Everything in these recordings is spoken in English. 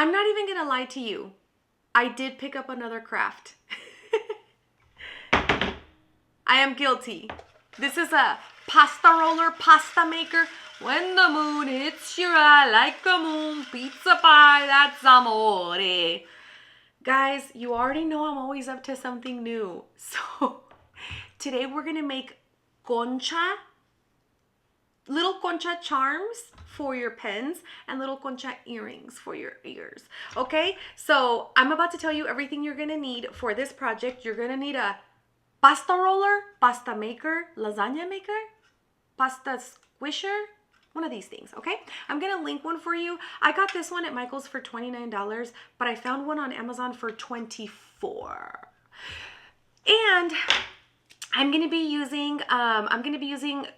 I'm not even gonna lie to you. I did pick up another craft. I am guilty. This is a pasta roller, pasta maker. When the moon hits your eye like a moon, pizza pie, that's amore. Guys, you already know I'm always up to something new. So today we're gonna make concha, little concha charms for your pens and little concha earrings for your ears. Okay, so I'm about to tell you everything you're gonna need for this project. You're gonna need a pasta roller, pasta maker, lasagna maker, pasta squisher, one of these things, okay? I'm gonna link one for you. I got this one at Michael's for $29, but I found one on Amazon for $24. And I'm gonna be using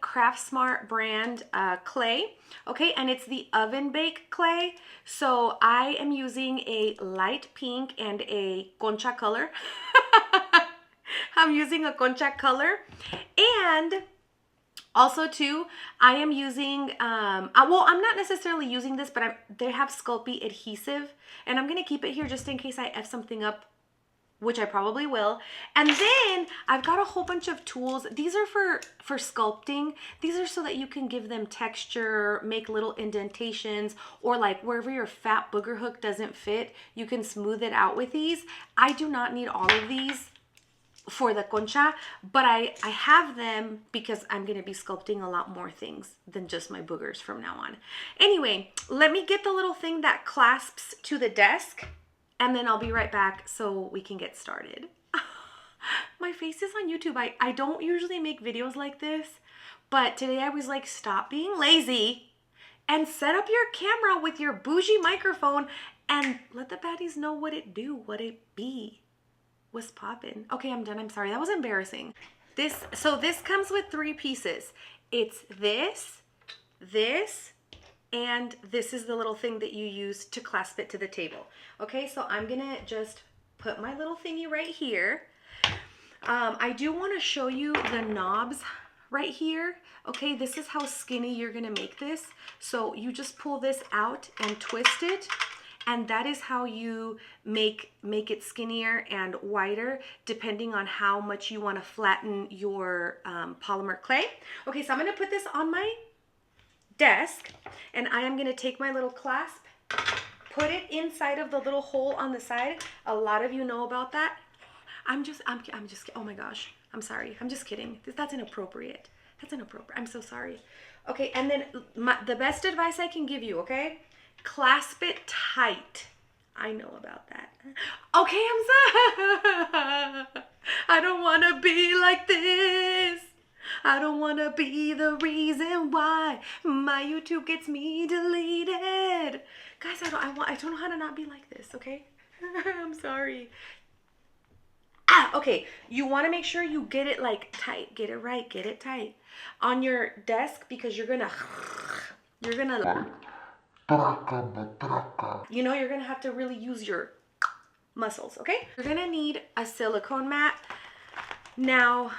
Craft Smart brand clay, okay? And it's the oven bake clay. So I am using a light pink and a concha color. I'm using a concha color, and also too, I am using, well, I'm not necessarily using this, but they have Sculpey adhesive, and I'm going to keep it here just in case I F something up, which I probably will. And then I've got a whole bunch of tools. These are for sculpting. These are so that you can give them texture, make little indentations, or like wherever your fat booger hook doesn't fit, you can smooth it out with these. I do not need all of these for the concha, but I have them because I'm going to be sculpting a lot more things than just my boogers from now on. Anyway, let me get the little thing that clasps to the desk, and then I'll be right back so we can get started. My face is on YouTube. I don't usually make videos like this, but today I was like, stop being lazy and set up your camera with your bougie microphone and let the baddies know what it do, what it be. Was poppin'. Okay, I'm done. I'm sorry. That was embarrassing. So this comes with 3 pieces. It's this, and this is the little thing that you use to clasp it to the table. Okay, so I'm gonna just put my little thingy right here. I do want to show you the knobs right here. Okay, this is how skinny you're gonna make this. So you just pull this out and twist it. And that is how you make it skinnier and wider, depending on how much you want to flatten your polymer clay. Okay, so I'm going to put this on my desk, and I am going to take my little clasp, put it inside of the little hole on the side. A lot of you know about that. I'm just, oh my gosh, I'm sorry. I'm just kidding. That's inappropriate. That's inappropriate. I'm so sorry. Okay, and then the best advice I can give you, okay? Clasp it tight. I know about that. Okay, I'm sorry. I don't want to be like this. I don't want to be the reason why my YouTube gets me deleted. Guys, I don't know how to not be like this, okay? I'm sorry. Okay, you want to make sure you get it like tight. Get it right, get it tight on your desk, because you're gonna you know, you're gonna have to really use your muscles, okay? You're gonna need a silicone mat. Now,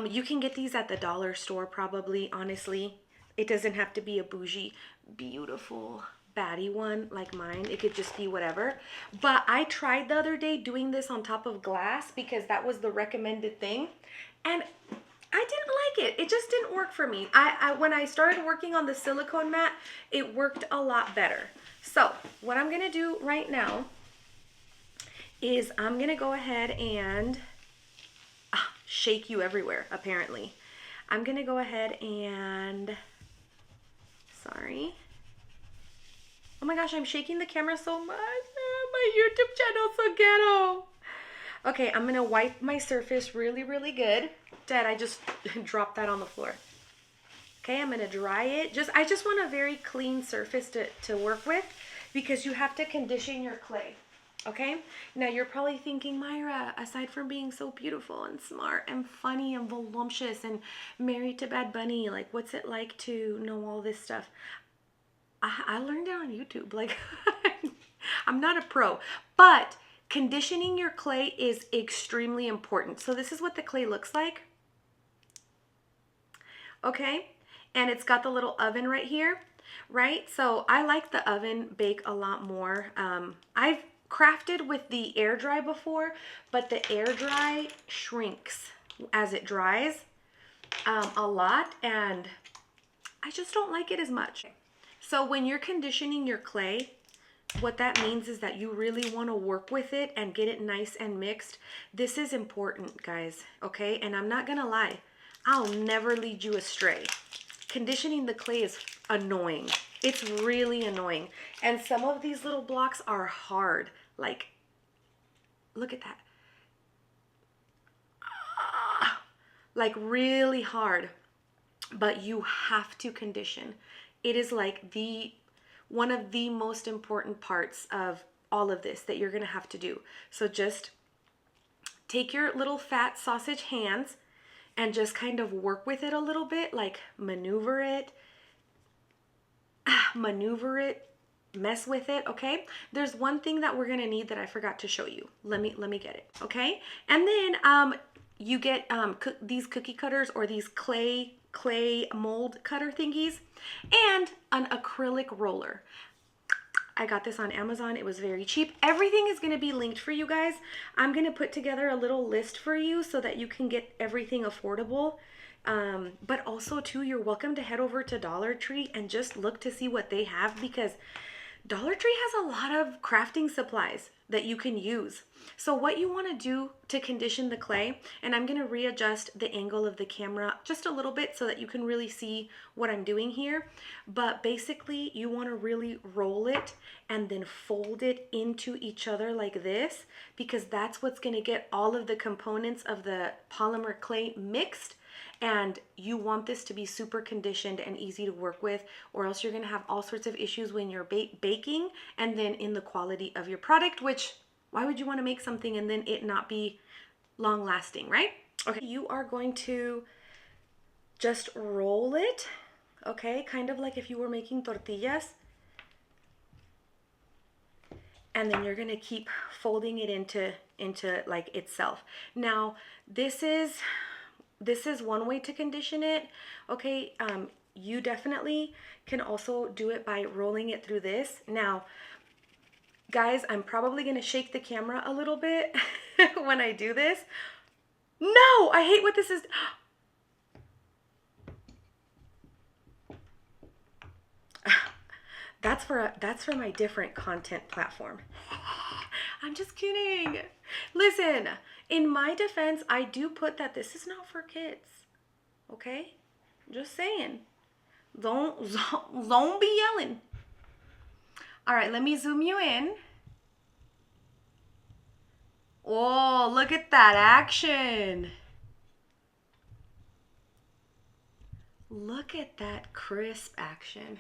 you can get these at the dollar store probably, honestly. It doesn't have to be a bougie, beautiful baddie one like mine. It could just be whatever. But I tried the other day doing this on top of glass because that was the recommended thing. And I didn't like it. It just didn't work for me. When I started working on the silicone mat, it worked a lot better. So what I'm going to do right now is I'm going to go ahead and shake you everywhere, apparently. I'm going to go ahead and, sorry. Oh my gosh, I'm shaking the camera so much. My YouTube channel's so ghetto. Okay, I'm going to wipe my surface really, really good. Dad, I just dropped that on the floor. Okay, I'm going to dry it. I just want a very clean surface to work with, because you have to condition your clay. Okay, now you're probably thinking, Myra, aside from being so beautiful and smart and funny and voluptuous and married to Bad Bunny, like, what's it like to know all this stuff? I learned it on YouTube. Like, I'm not a pro, but conditioning your clay is extremely important. So this is what the clay looks like. Okay, and it's got the little oven right here. right? So I like the oven bake a lot more. I've crafted with the air dry before, but the air dry shrinks as it dries a lot, and I just don't like it as much. So when you're conditioning your clay, what that means is that you really want to work with it and get it nice and mixed. This is important, guys, okay? And I'm not gonna lie, I'll never lead you astray. Conditioning the clay is annoying. It's really annoying. And some of these little blocks are hard. Like, look at that. Like really hard. But you have to condition. It is like one of the most important parts of all of this that you're gonna have to do. So just take your little fat sausage hands and just kind of work with it a little bit, like maneuver it, mess with it, okay? There's one thing that we're gonna need that I forgot to show you. Let me get it, okay? And then you get these cookie cutters or these clay mold cutter thingies and an acrylic roller. I got this on Amazon. It was very cheap. Everything is going to be linked for you guys. I'm going to put together a little list for you so that you can get everything affordable. But also too, you're welcome to head over to Dollar Tree and just look to see what they have, because Dollar Tree has a lot of crafting supplies that you can use. So what you want to do to condition the clay, and I'm going to readjust the angle of the camera just a little bit so that you can really see what I'm doing here. But basically you want to really roll it and then fold it into each other like this, because that's what's going to get all of the components of the polymer clay mixed. And you want this to be super conditioned and easy to work with, or else you're going to have all sorts of issues when you're baking and then in the quality of your product, which why would you want to make something and then it not be long lasting, right? Okay, you are going to just roll it, okay? Kind of like if you were making tortillas. And then you're going to keep folding it into like itself. Now, this is one way to condition it, okay? You definitely can also do it by rolling it through this. Now, guys, I'm probably gonna shake the camera a little bit when I do this. No, I hate what this is. That's for my different content platform. I'm just kidding. Listen, in my defense, I do put that this is not for kids. Okay? Just saying. Don't be yelling. All right, let me zoom you in. Oh, look at that action. Look at that crisp action.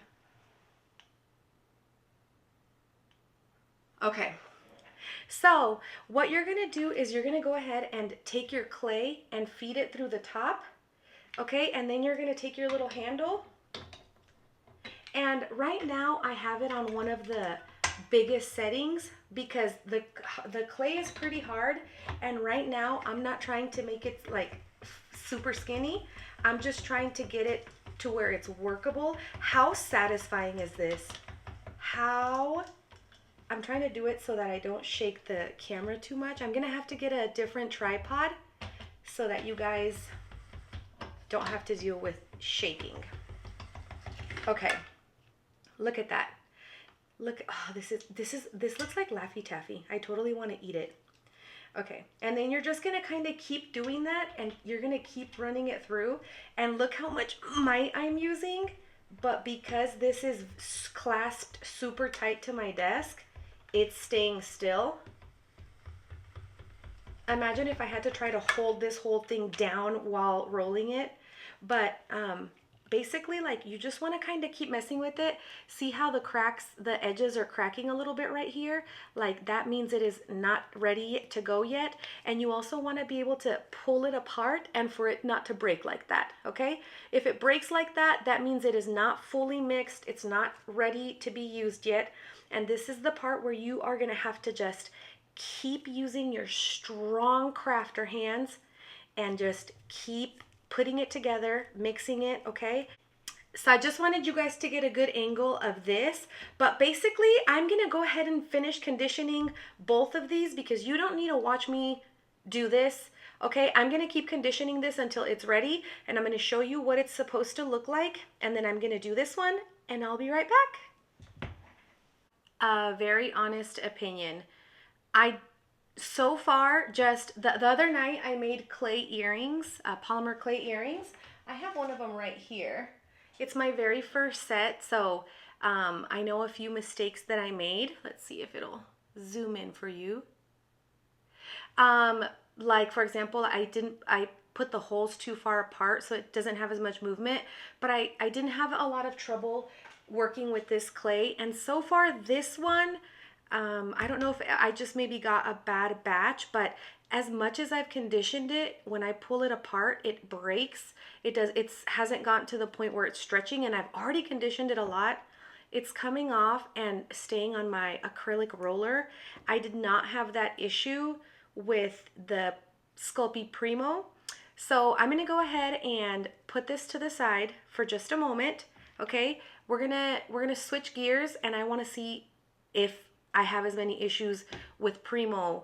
Okay. So what you're gonna do is you're gonna go ahead and take your clay and feed it through the top, okay? And then you're gonna take your little handle, and right now I have it on one of the biggest settings because the clay is pretty hard, and right now I'm not trying to make it like super skinny. I'm just trying to get it to where it's workable. How satisfying is this? I'm trying to do it so that I don't shake the camera too much. I'm gonna have to get a different tripod so that you guys don't have to deal with shaking. Okay, look at that. Look, oh, this looks like Laffy Taffy. I totally want to eat it. Okay, and then you're just gonna kind of keep doing that, and you're gonna keep running it through, and look how much might I'm using, but because this is clasped super tight to my desk, it's staying still. Imagine if I had to try to hold this whole thing down while rolling it. But basically, like, you just want to kind of keep messing with it. See how the edges are cracking a little bit right here? Like, that means it is not ready to go yet. And you also want to be able to pull it apart and for it not to break like that, okay? If it breaks like that, that means it is not fully mixed. It's not ready to be used yet. And this is the part where you are going to have to just keep using your strong crafter hands and just keep putting it together, mixing it, okay? So I just wanted you guys to get a good angle of this, but basically I'm gonna go ahead and finish conditioning both of these because you don't need to watch me do this. Okay, I'm gonna keep conditioning this until it's ready, and I'm gonna show you what it's supposed to look like, and then I'm gonna do this one and I'll be right back. A very honest opinion. So far, just the other night I made clay earrings, polymer clay earrings. I have one of them right here. It's my very first set, so I know a few mistakes that I made. Let's see if it'll zoom in for you. Like for example, I put the holes too far apart so it doesn't have as much movement, but I didn't have a lot of trouble working with this clay. And so far this one, I don't know if I just maybe got a bad batch, but as much as I've conditioned it, when I pull it apart, it breaks. It hasn't gotten to the point where it's stretching, and I've already conditioned it a lot. It's coming off and staying on my acrylic roller. I did not have that issue with the Sculpey Premo. So I'm gonna go ahead and put this to the side for just a moment. Okay, we're gonna switch gears, and I wanna see if I have as many issues with Premo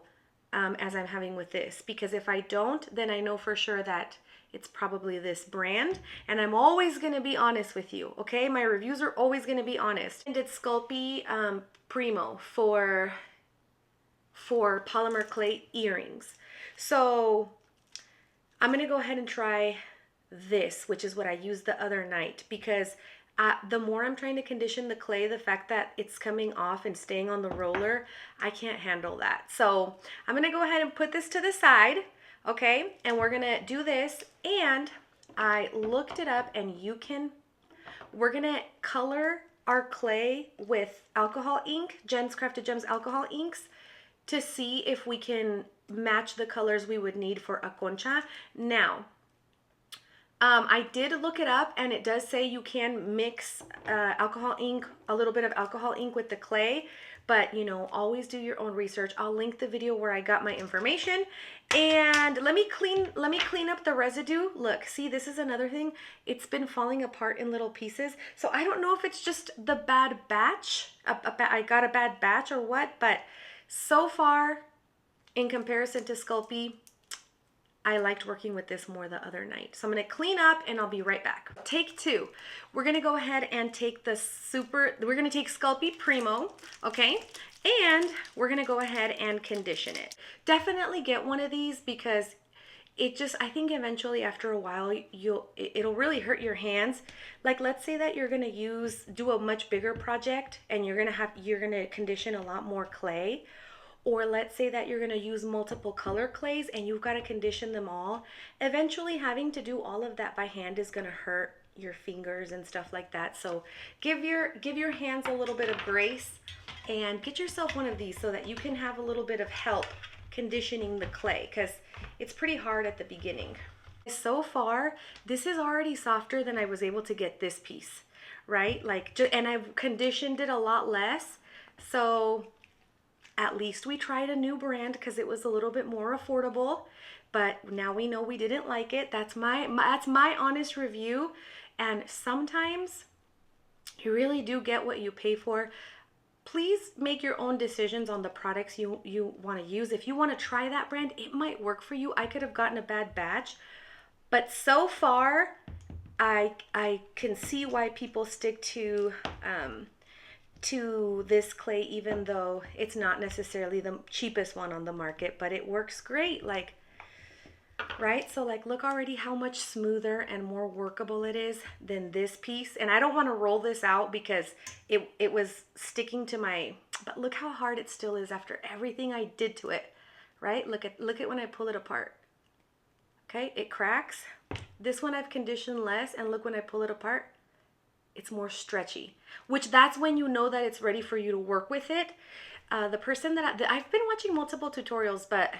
as I'm having with this, because if I don't, then I know for sure that it's probably this brand, and I'm always going to be honest with you, okay? My reviews are always going to be honest. I did Sculpey Premo for polymer clay earrings. So I'm going to go ahead and try this, which is what I used the other night, because the more I'm trying to condition the clay, the fact that it's coming off and staying on the roller, I can't handle that. So I'm gonna go ahead and put this to the side, okay? And we're gonna do this, and I looked it up, and we're gonna color our clay with alcohol ink, Jenn's Crafted Gems alcohol inks, to see if we can match the colors we would need for a concha. Now, I did look it up, and it does say you can mix alcohol ink, a little bit of alcohol ink with the clay, but you know, always do your own research. I'll link the video where I got my information. And let me clean up the residue. Look, see, this is another thing. It's been falling apart in little pieces. So I don't know if it's just the bad batch. I got a bad batch or what, but so far, in comparison to Sculpey, I liked working with this more the other night. So I'm gonna clean up, and I'll be right back. Take two. We're gonna go ahead and take we're gonna take Sculpey Premo, okay? And we're gonna go ahead and condition it. Definitely get one of these, because I think eventually after a while, it'll really hurt your hands. Like, let's say that you're gonna do a much bigger project, and you're gonna condition a lot more clay. Or let's say that you're going to use multiple color clays and you've got to condition them all. Eventually having to do all of that by hand is going to hurt your fingers and stuff like that. So give your hands a little bit of grace, and get yourself one of these so that you can have a little bit of help conditioning the clay, because it's pretty hard at the beginning. So far, this is already softer than I was able to get this piece, right? And I've conditioned it a lot less. So at least we tried a new brand, because it was a little bit more affordable, but now we know we didn't like it. That's my honest review. And sometimes you really do get what you pay for. Please make your own decisions on the products you want to use. If you want to try that brand, it might work for you. I could have gotten a bad batch, but so far I can see why people stick to this clay, even though it's not necessarily the cheapest one on the market, but it works great. Like, right? So like, look already how much smoother and more workable it is than this piece. And I don't want to roll this out because it was sticking to but look how hard it still is after everything I did to it, right? Look at when I pull it apart. Okay, it cracks. This one I've conditioned less, and look when I pull it apart, it's more stretchy, which that's when you know that it's ready for you to work with it. The person that I've been watching multiple tutorials, but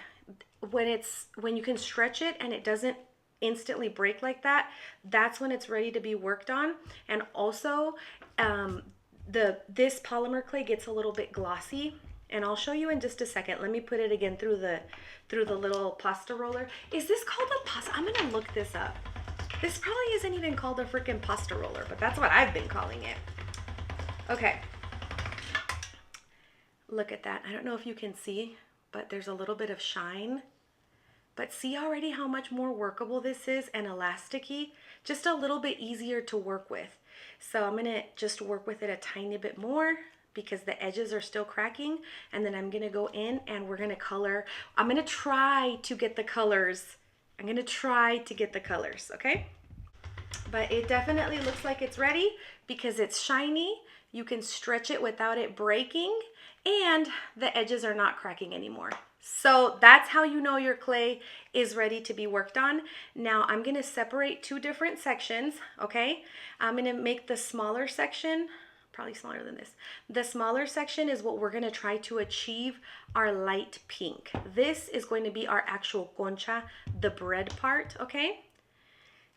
when you can stretch it and it doesn't instantly break like that, that's when it's ready to be worked on. And also, this polymer clay gets a little bit glossy, and I'll show you in just a second. Let me put it again through the little pasta roller. Is this called a pasta? I'm gonna look this up. This probably isn't even called a freaking pasta roller, but that's what I've been calling it. Okay. Look at that. I don't know if you can see, but there's a little bit of shine. But see already how much more workable this is and elasticy? Just a little bit easier to work with. So I'm gonna just work with it a tiny bit more because the edges are still cracking. And then I'm gonna go in and we're gonna color. I'm gonna try to get the colors. Okay? But it definitely looks like it's ready because it's shiny. You can stretch it without it breaking and the edges are not cracking anymore. So that's how you know your clay is ready to be worked on. Now I'm gonna separate two different sections, okay? I'm gonna make the smaller section, probably smaller than this. The smaller section is what we're gonna try to achieve our light pink. This is going to be our actual concha, the bread part, okay?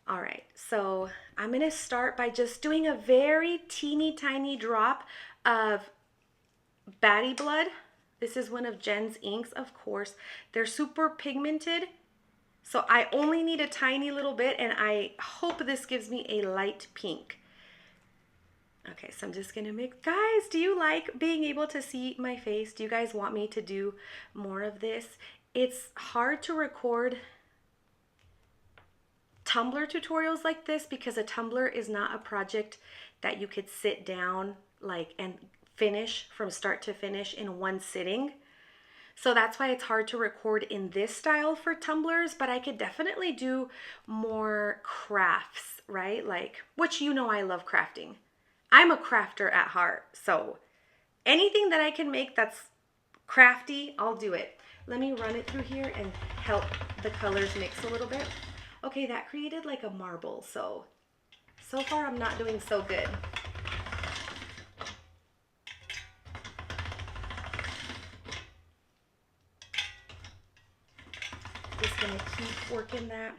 All right, so I'm gonna start by just doing a very teeny tiny drop of Baddie blood. This is one of Jenn's inks, of course. They're super pigmented, so I only need a tiny little bit, and I hope this gives me a light pink. Okay, so I'm just gonna mix. Guys, do you like being able to see my face? Do you guys want me to do more of this? It's hard to record tumbler tutorials like this because a tumbler is not a project that you could sit down like and finish from start to finish in one sitting. So that's why it's hard to record in this style for tumblers, but I could definitely do more crafts, right? Like, which you know I love crafting. I'm a crafter at heart, so anything that I can make that's crafty, I'll do it. Let me run it through here and help the colors mix a little bit. Okay, that created like a marble, so far I'm not doing so good. Just gonna keep working that.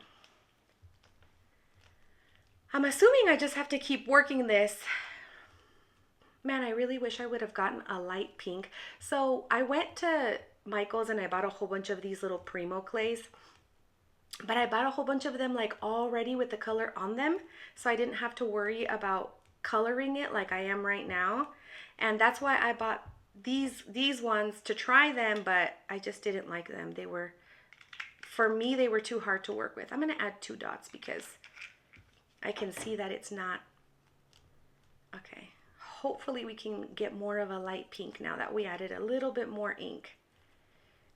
I'm assuming I just have to keep working this. Man, I really wish I would have gotten a light pink. So I went to Michael's and I bought a whole bunch of these little Premo clays. But I bought a whole bunch of them like already with the color on them. So I didn't have to worry about coloring it like I am right now. And that's why I bought these ones to try them, but I just didn't like them. They were, for me, they were too hard to work with. I'm gonna add 2 dots because I can see that it's not, okay. Hopefully we can get more of a light pink now that we added a little bit more ink.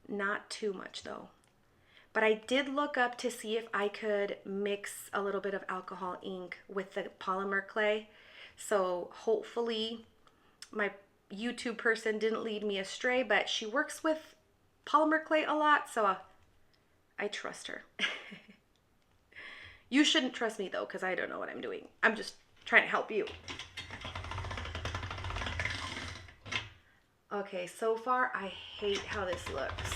Not too much though. But I did look up to see if I could mix a little bit of alcohol ink with the polymer clay. So hopefully my YouTube person didn't lead me astray, but she works with polymer clay a lot, so I trust her. You shouldn't trust me though, because I don't know what I'm doing. I'm just trying to help you. Okay, so far I hate how this looks.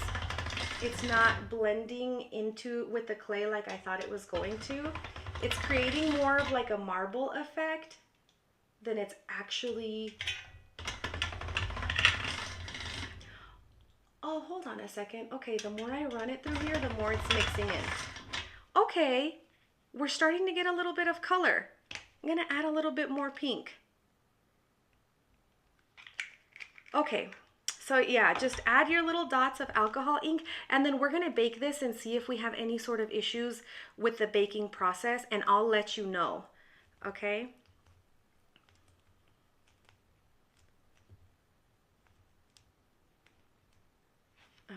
It's not blending into with the clay like I thought it was going to. It's creating more of like a marble effect than it's actually. Oh, hold on a second. Okay, the more I run it through here, the more it's mixing in. Okay, we're starting to get a little bit of color. I'm gonna add a little bit more pink. Okay. So yeah, just add your little dots of alcohol ink, and then we're gonna bake this and see if we have any sort of issues with the baking process, and I'll let you know, okay?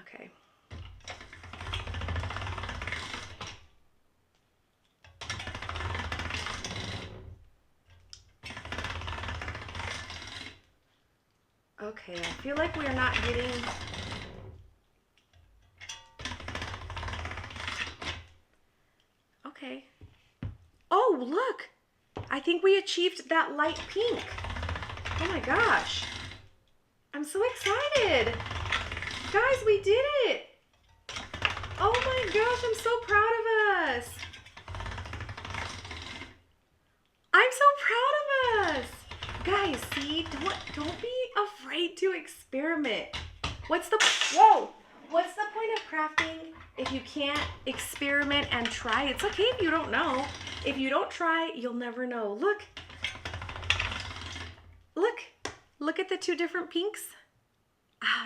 Okay. Okay, I feel like we're not getting. Okay. Oh, look! I think we achieved that light pink. Oh my gosh. I'm so excited. Guys, we did it. Oh my gosh, I'm so proud of us. I'm so proud of us. Guys, see, don't be afraid to experiment. What's the, whoa, what's the point of crafting if you can't experiment and try? It's okay if you don't know. If you don't try, you'll never know. Look. Look at the two different pinks.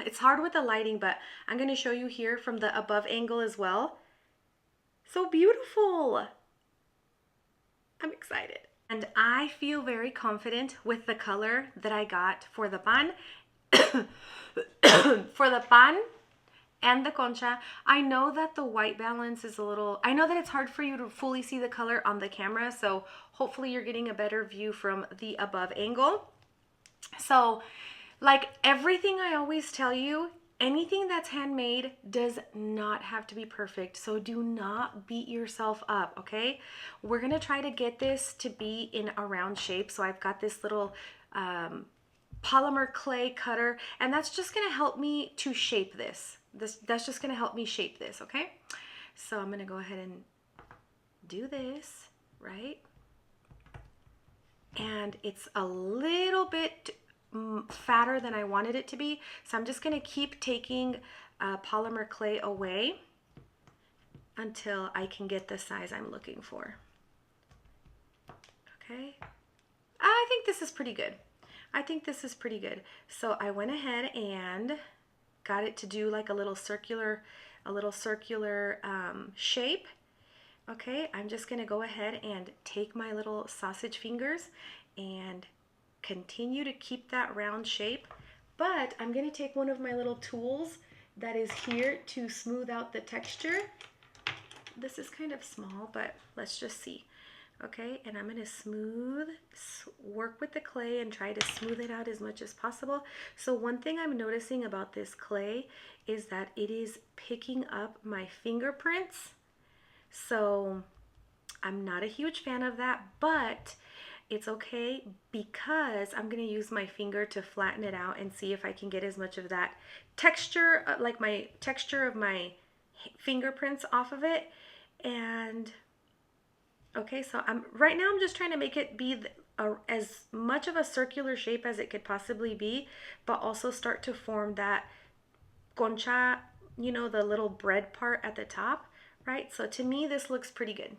It's hard with the lighting, but I'm going to show you here from the above angle as well. So beautiful. I'm excited. And I feel very confident with the color that I got for the pan. For the pan and the concha. I know that the white balance is a little, I know that it's hard for you to fully see the color on the camera, so hopefully you're getting a better view from the above angle. So like everything I always tell you, anything that's handmade does not have to be perfect. So do not beat yourself up, okay? We're gonna try to get this to be in a round shape. So I've got this little polymer clay cutter, and that's just gonna help me to shape this. That's just gonna help me shape this, okay? So I'm gonna go ahead and do this, right? And it's a little bit fatter than I wanted it to be, so I'm just going to keep taking polymer clay away until I can get the size I'm looking for. Okay, I think this is pretty good. I think this is pretty good. So I went ahead and got it to do like a little circular shape. Okay, I'm just going to go ahead and take my little sausage fingers and continue to keep that round shape, but I'm going to take one of my little tools that is here to smooth out the texture. This is kind of small, but let's just see. Okay, and I'm going to work with the clay and try to smooth it out as much as possible. So one thing I'm noticing about this clay is that it is picking up my fingerprints. So I'm not a huge fan of that, but it's okay because I'm going to use my finger to flatten it out and see if I can get as much of that texture, like my texture of my fingerprints off of it. And okay, so right now I'm just trying to make it be as much of a circular shape as it could possibly be, but also start to form that concha, you know, the little bread part at the top, right? So to me, this looks pretty good.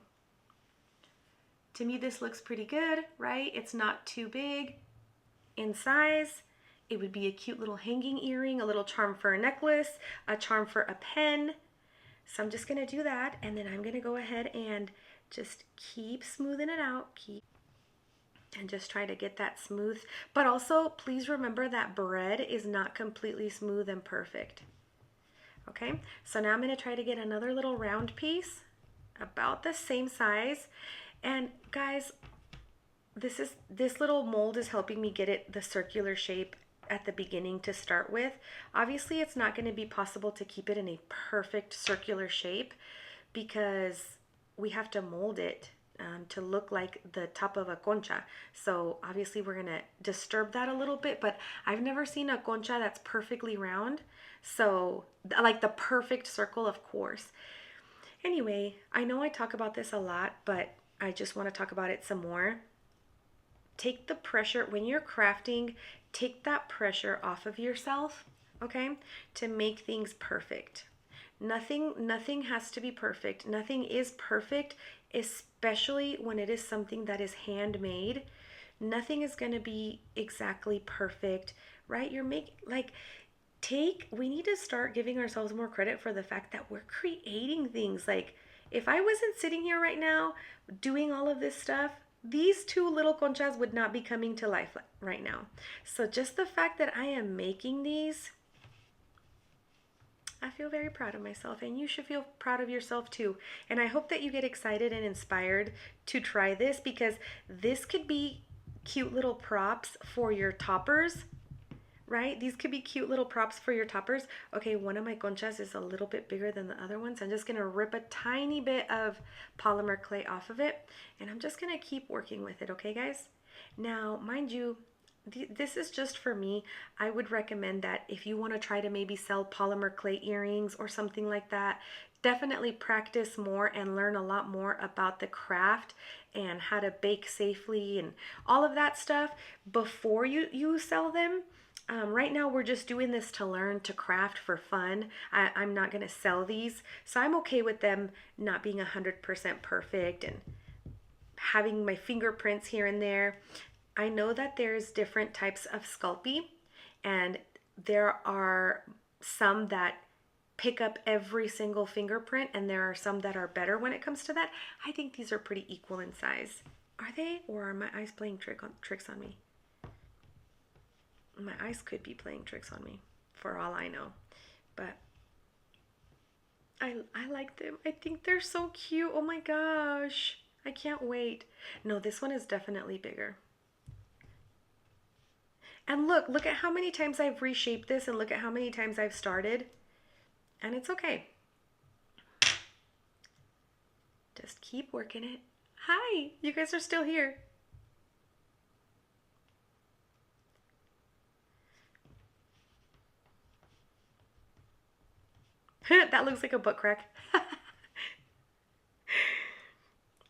To me, this looks pretty good, right? It's not too big in size. It would be a cute little hanging earring, a little charm for a necklace, a charm for a pen. So I'm just gonna do that, and then I'm gonna go ahead and just keep smoothing it out, and just try to get that smooth. But also, please remember that bread is not completely smooth and perfect. Okay, so now I'm gonna try to get another little round piece about the same size. And guys, this little mold is helping me get it the circular shape at the beginning to start with. Obviously, it's not going to be possible to keep it in a perfect circular shape because we have to mold it to look like the top of a concha. So obviously we're going to disturb that a little bit, but I've never seen a concha that's perfectly round. So like the perfect circle, of course. Anyway, I know I talk about this a lot, but I just want to talk about it some more. Take the pressure, when you're crafting, take that pressure off of yourself, okay, to make things perfect. Nothing has to be perfect. Nothing is perfect, especially when it is something that is handmade. Nothing is going to be exactly perfect, right? We need to start giving ourselves more credit for the fact that we're creating things. Like, if I wasn't sitting here right now doing all of this stuff, these two little conchas would not be coming to life right now. So just the fact that I am making these, I feel very proud of myself, and you should feel proud of yourself too. And I hope that you get excited and inspired to try this, because this could be cute little props for your toppers. Right? These could be cute little props for your toppers. Okay, one of my conchas is a little bit bigger than the other ones. I'm just going to rip a tiny bit of polymer clay off of it, and I'm just going to keep working with it, okay, guys? Now, mind you, this is just for me. I would recommend that if you want to try to maybe sell polymer clay earrings or something like that, definitely practice more and learn a lot more about the craft and how to bake safely and all of that stuff before you sell them. Right now we're just doing this to learn, to craft for fun. I'm not going to sell these, so I'm okay with them not being 100% perfect and having my fingerprints here and there. I know that there's different types of Sculpey, and there are some that pick up every single fingerprint, and there are some that are better when it comes to that. I think these are pretty equal in size. Are they? Or are my eyes playing tricks on me? My eyes could be playing tricks on me, for all I know. But I like them. I think they're so cute. Oh my gosh. I can't wait. No, this one is definitely bigger. And look at how many times I've reshaped this, and look at how many times I've started. And it's okay. Just keep working it. Hi, you guys are still here. That looks like a butt crack.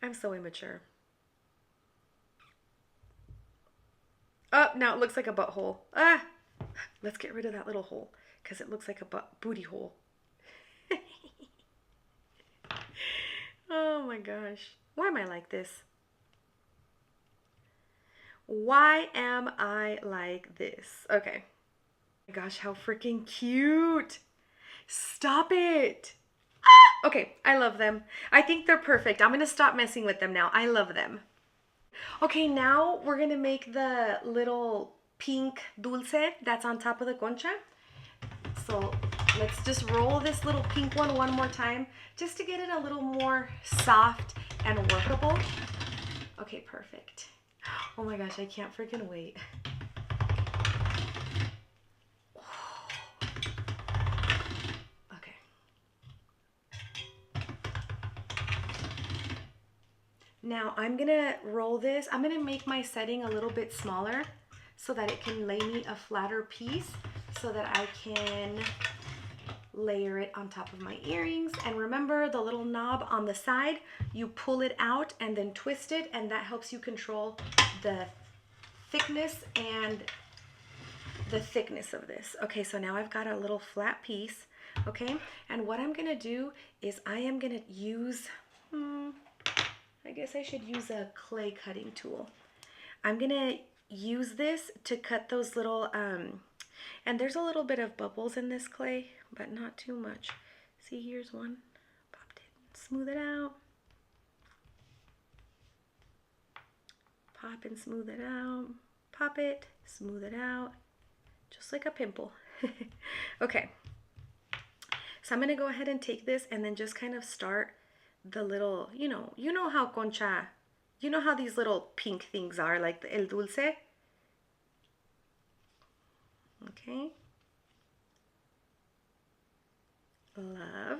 I'm so immature. Oh, now it looks like a butthole. Ah, let's get rid of that little hole because it looks like a booty hole. Oh my gosh. Why am I like this? Why am I like this? Okay. Oh my gosh, how freaking cute. Stop it. Okay, I love them. I think they're perfect. I'm going to stop messing with them now. I love them. Okay, now we're going to make the little pink dulce that's on top of the concha. So let's just roll this little pink one more time just to get it a little more soft and workable. Okay, perfect. Oh my gosh, I can't freaking wait. Okay. Now I'm gonna roll this. I'm gonna make my setting a little bit smaller so that it can lay me a flatter piece so that I can layer it on top of my earrings. And remember the little knob on the side, you pull it out and then twist it, and that helps you control the thickness and the thickness of this. Okay, so now I've got a little flat piece, okay? And what I'm gonna do is I am gonna use, I guess I should use a clay cutting tool. I'm gonna use this to cut those little, and there's a little bit of bubbles in this clay, but not too much. See, here's one. Popped it. Smooth it out. Pop and smooth it out. Pop it, smooth it out. Just like a pimple. Okay. So I'm going to go ahead and take this and then just kind of start the little, you know how concha, you know how these little pink things are, like the el dulce? Okay. Love.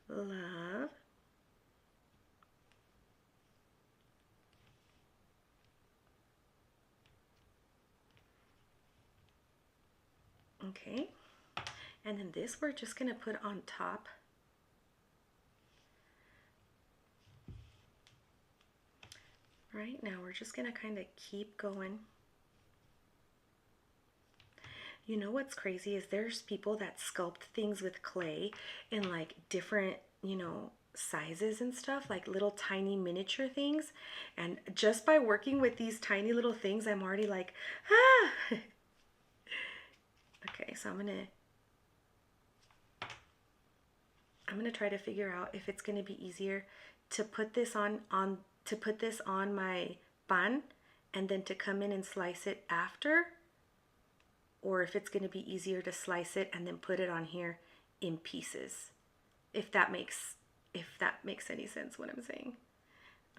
Love. Okay. And then this we're just going to put on top. Right now we're just going to kind of keep going. You know what's crazy is there's people that sculpt things with clay in like different, sizes and stuff, like little tiny miniature things. And just by working with these tiny little things, I'm already like, ah! Okay, so I'm gonna try to figure out if it's gonna be easier to put this on my pan and then to come in and slice it after, or if it's gonna be easier to slice it and then put it on here in pieces. If that makes any sense what I'm saying.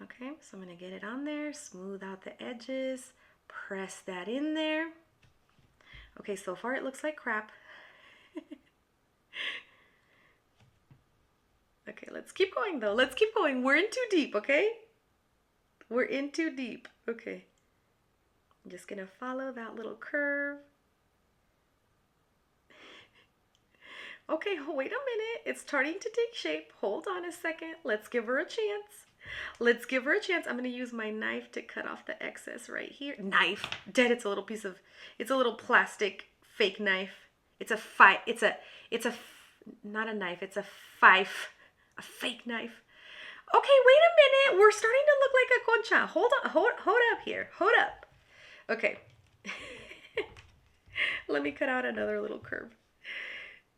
Okay, so I'm gonna get it on there, smooth out the edges, press that in there. Okay, so far it looks like crap. Okay, let's keep going though. Let's keep going. We're in too deep, okay? We're in too deep. Okay. I'm just gonna follow that little curve. Okay, wait a minute. It's starting to take shape. Hold on a second. Let's give her a chance. Let's give her a chance. I'm gonna use my knife to cut off the excess right here. Knife. Dead. It's a little piece of. It's a little plastic fake knife. It's a not a knife. It's a fife. A fake knife. Okay, wait a minute. We're starting to look like a concha. Hold on. Hold up here. Hold up. Okay. Let me cut out another little curve.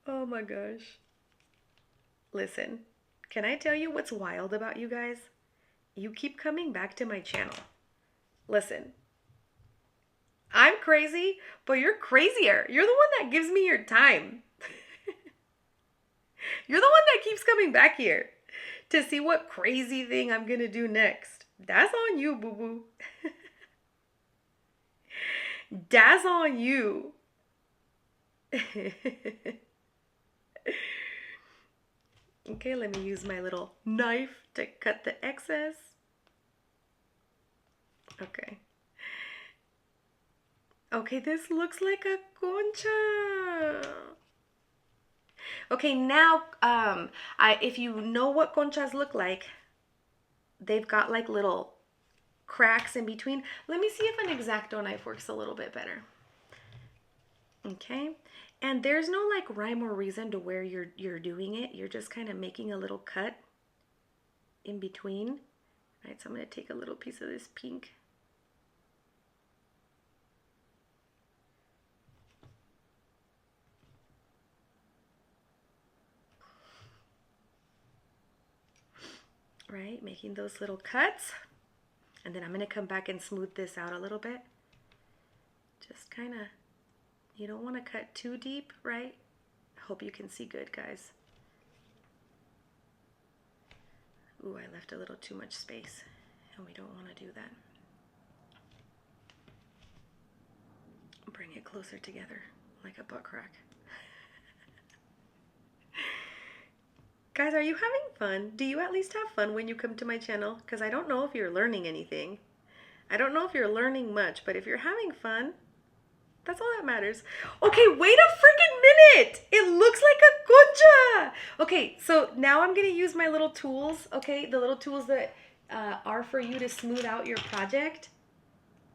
Oh my gosh. Listen, can I tell you what's wild about you guys? You keep coming back to my channel. Listen, I'm crazy, but you're crazier. You're the one that gives me your time. You're the one that keeps coming back here to see what crazy thing I'm gonna do next. That's on you, boo-boo. That's on you. Okay, let me use my little knife to cut the excess. Okay. Okay, this looks like a concha. Okay, now, if you know what conchas look like, they've got like little cracks in between. Let me see if an X-Acto knife works a little bit better. Okay, and there's no like rhyme or reason to where you're doing it. You're just kind of making a little cut in between. All right, so I'm going to take a little piece of this pink. Right, making those little cuts. And then I'm going to come back and smooth this out a little bit. Just kind of, you don't want to cut too deep, right? Hope you can see good, guys. Ooh, I left a little too much space, and we don't want to do that. Bring it closer together, like a butt crack. Guys, are you having fun? Do you at least have fun when you come to my channel? Because I don't know if you're learning anything. I don't know if you're learning much, but if you're having fun, that's all that matters. Okay, wait a freaking minute. It looks like a concha. Okay, so now I'm going to use my little tools, okay? The little tools that are for you to smooth out your project.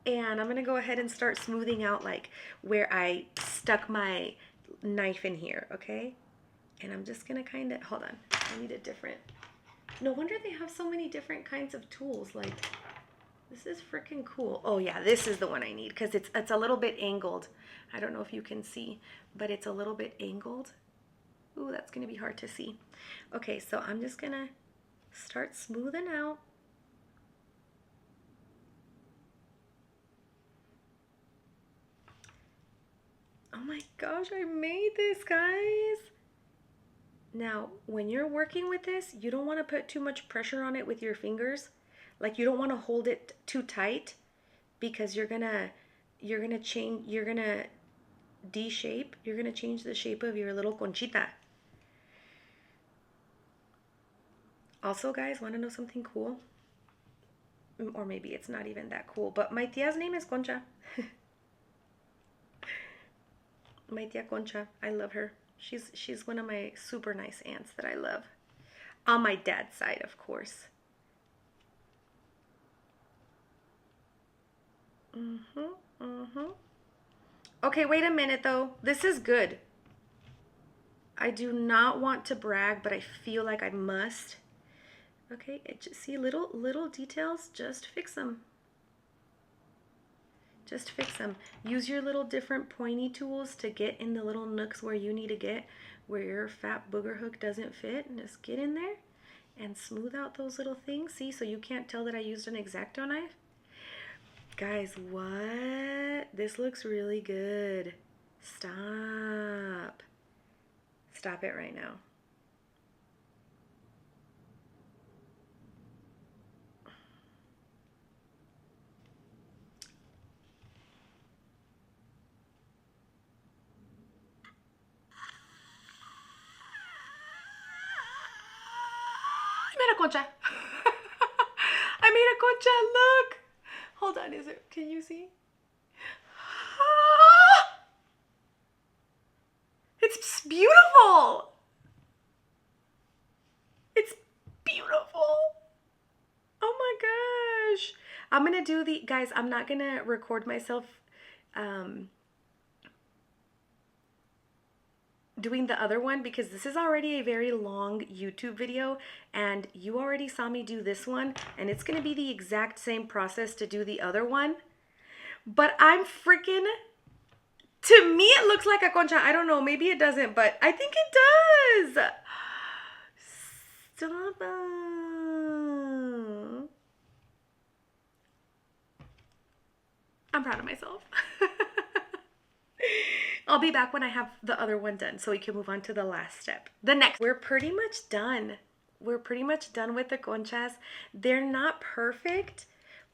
And I'm going to go ahead and start smoothing out like where I stuck my knife in here, okay? And I'm just going to kind of, hold on, I need a different, no wonder they have so many different kinds of tools. Like, this is freaking cool. Oh yeah, this is the one I need because it's a little bit angled. I don't know if you can see, but it's a little bit angled. Ooh, that's going to be hard to see. Okay, so I'm just going to start smoothing out. Oh my gosh, I made this, guys. Now, when you're working with this, you don't want to put too much pressure on it with your fingers. Like, you don't want to hold it too tight because you're gonna de-shape. You're gonna change the shape of your little conchita. Also, guys, want to know something cool? Or maybe it's not even that cool, but my tia's name is Concha. My tia Concha, I love her. She's one of my super nice aunts that I love. On my dad's side, of course. Okay, wait a minute though. This is good. I do not want to brag, but I feel like I must. Okay, see little details, just fix them. Just fix them. Use your little different pointy tools to get in the little nooks where you need to get, where your fat booger hook doesn't fit. And just get in there and smooth out those little things. See, so you can't tell that I used an X-Acto knife. Guys, what? This looks really good. Stop. Stop it right now. I made a concha. I made a concha, look. Hold on, can you see? It's beautiful. It's beautiful. I'm gonna do the, guys, I'm not gonna record myself doing the other one because this is already a very long YouTube video and you already saw me do this one, and it's gonna be the exact same process to do the other one. But I'm freaking, to me it looks like a concha. I don't know, maybe it doesn't, but I think it does. Stop it. I'm proud of myself. I'll be back when I have the other one done so we can move on to the last step. The next, we're pretty much done. We're pretty much done with the conchas. They're not perfect,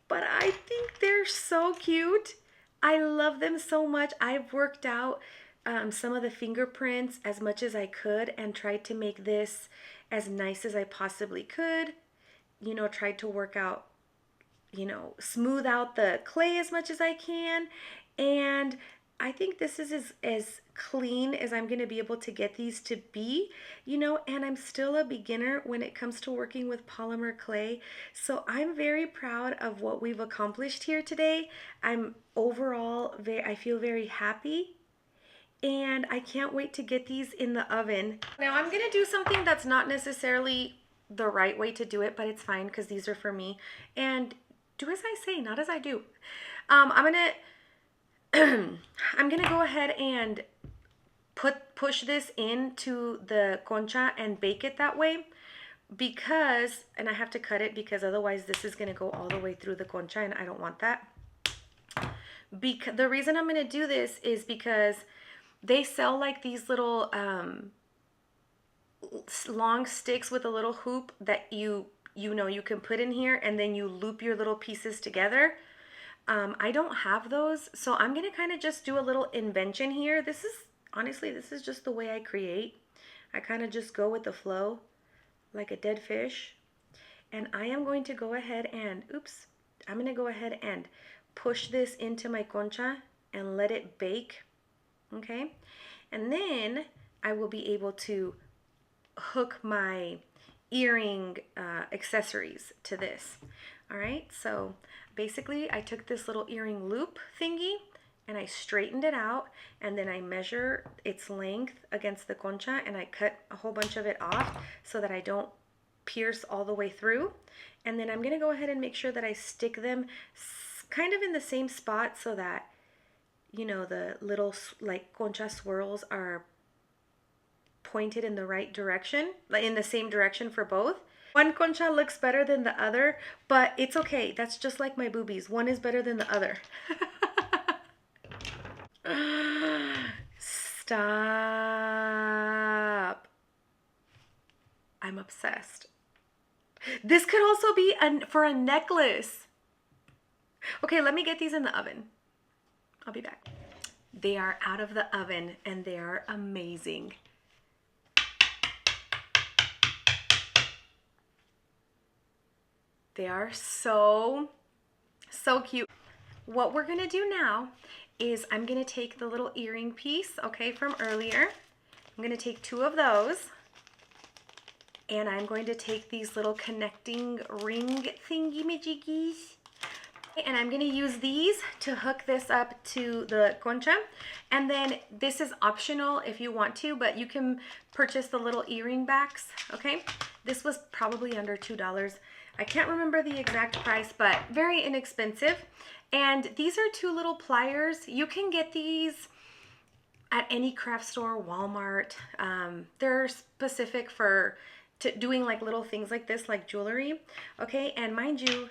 but I think they're so cute. I love them so much. I've worked out some of the fingerprints as much as I could and tried to make this as nice as I possibly could. You know, tried to work out, you know, smooth out the clay as much as I can. And I think this is as clean as I'm going to be able to get these to be, you know, and I'm still a beginner when it comes to working with polymer clay. So I'm very proud of what we've accomplished here today. I'm overall, I feel very happy, and I can't wait to get these in the oven. Now I'm going to do something that's not necessarily the right way to do it, but it's fine because these are for me. And do as I say, not as I do. I'm gonna go ahead and push this into the concha and bake it that way because, and I have to cut it because otherwise this is gonna go all the way through the concha and I don't want that. Because the reason I'm gonna do this is because they sell like these little long sticks with a little hoop that you know you can put in here, and then you loop your little pieces together. I don't have those, so I'm gonna kind of just do a little invention here. This is, honestly, this is just the way I create. I kind of just go with the flow like a dead fish. And I am going to go ahead and, oops, I'm gonna go ahead and push this into my concha and let it bake, okay? And then I will be able to hook my earring accessories to this. All right, so basically I took this little earring loop thingy and I straightened it out, and then I measure its length against the concha and I cut a whole bunch of it off so that I don't pierce all the way through. And then I'm gonna go ahead and make sure that I stick them kind of in the same spot so that, you know, the little like concha swirls are pointed in the right direction, like in the same direction for both. One concha looks better than the other, but it's okay. That's just like my boobies. One is better than the other. Stop. I'm obsessed. This could also be for a necklace. Okay, let me get these in the oven. I'll be back. They are out of the oven and they are amazing. They are so cute. What we're gonna do now is I'm gonna take the little earring piece, okay, from earlier. I'm gonna take 2 of those, and I'm going to take these little connecting ring thingy-majiggies, and I'm gonna use these to hook this up to the concha. And then this is optional if you want to, but you can purchase the little earring backs, okay? This was probably under $2. I can't remember the exact price, but very inexpensive. And these are 2 little pliers. You can get these at any craft store, Walmart. They're specific for doing like little things like this, like jewelry, okay? And mind you,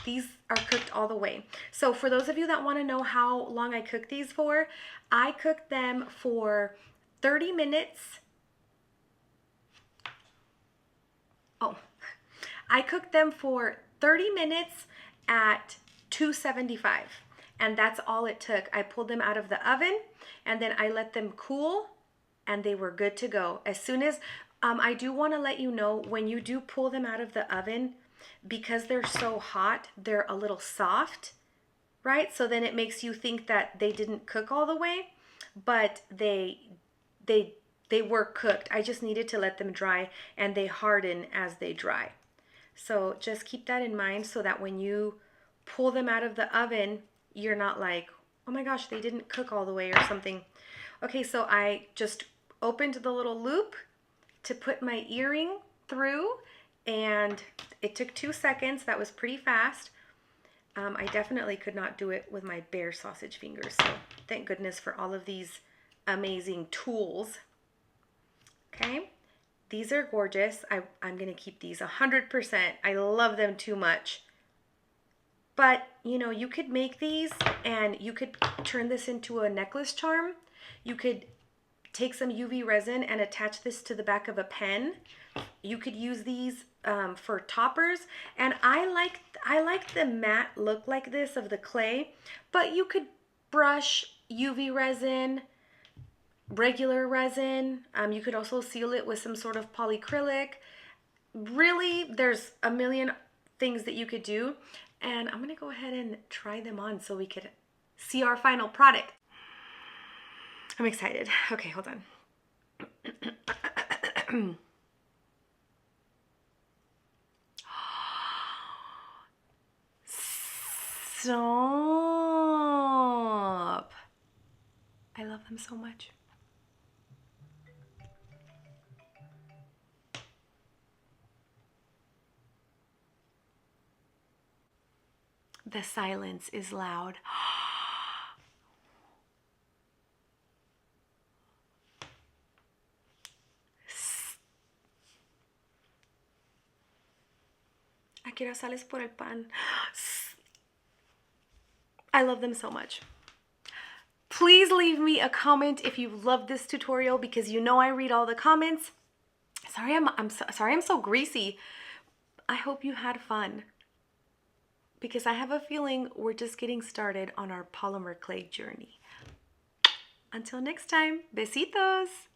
these are cooked all the way. So for those of you that want to know how long I cook these for, I cooked them for 30 minutes. I cooked them for 30 minutes at 275, and that's all it took. I pulled them out of the oven and then I let them cool and they were good to go. As soon as, I do want to let you know, when you do pull them out of the oven, because they're so hot, they're a little soft, right? So then it makes you think that they didn't cook all the way, but they were cooked. I just needed to let them dry, and they harden as they dry. So just keep that in mind so that when you pull them out of the oven, you're not like, oh my gosh, they didn't cook all the way or something. Okay, so I just opened the little loop to put my earring through, and it took 2 seconds. That was pretty fast. I definitely could not do it with my bare sausage fingers, so thank goodness for all of these amazing tools. Okay, these are gorgeous. I'm gonna keep these 100%. I love them too much. But, you know, you could make these and you could turn this into a necklace charm. You could take some UV resin and attach this to the back of a pen. You could use these for toppers. And I like the matte look like this of the clay, but you could brush UV resin, regular resin. You could also seal it with some sort of polyacrylic. Really, there's a million things that you could do. And I'm gonna go ahead and try them on so we could see our final product. I'm excited. Okay, hold on. Stop. I love them so much. The silence is loud. ¿A qué hora sales por el pan? I love them so much. Please leave me a comment if you loved this tutorial, because you know I read all the comments. Sorry I'm so greasy. I hope you had fun, because I have a feeling we're just getting started on our polymer clay journey. Until next time, besitos!